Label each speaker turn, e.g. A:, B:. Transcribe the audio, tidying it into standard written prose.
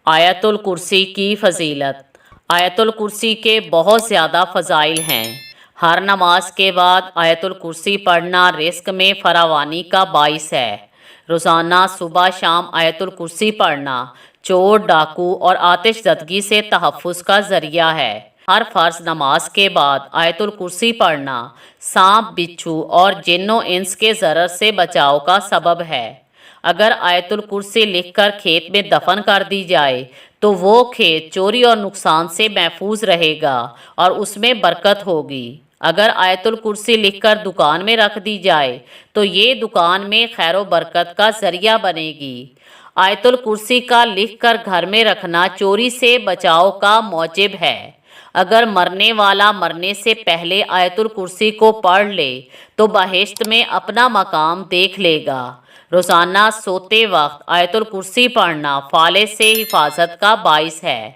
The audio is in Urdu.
A: آیت الکرسی کی فضیلت۔ آیت الکرسی کے بہت زیادہ فضائل ہیں۔ ہر نماز کے بعد آیت الکرسی پڑھنا رزق میں فراوانی کا باعث ہے۔ روزانہ صبح شام آیت الکرسی پڑھنا چور ڈاکو اور آتش زدگی سے تحفظ کا ذریعہ ہے۔ ہر فرض نماز کے بعد آیت الکرسی پڑھنا سانپ بچھو اور جن و انس کے ضرر سے بچاؤ کا سبب ہے۔ اگر آیت الکرسی لکھ کر کھیت میں دفن کر دی جائے تو وہ کھیت چوری اور نقصان سے محفوظ رہے گا اور اس میں برکت ہوگی۔ اگر آیت الکرسی لکھ کر دکان میں رکھ دی جائے تو یہ دکان میں خیر و برکت کا ذریعہ بنے گی۔ آیت الکرسی کا لکھ کر گھر میں رکھنا چوری سے بچاؤ کا موجب ہے۔ اگر مرنے والا مرنے سے پہلے آیت الکرسی کو پڑھ لے تو بہشت میں اپنا مقام دیکھ لے گا۔ روزانہ سوتے وقت آیت الکرسی پڑھنا فالج سے حفاظت کا باعث ہے۔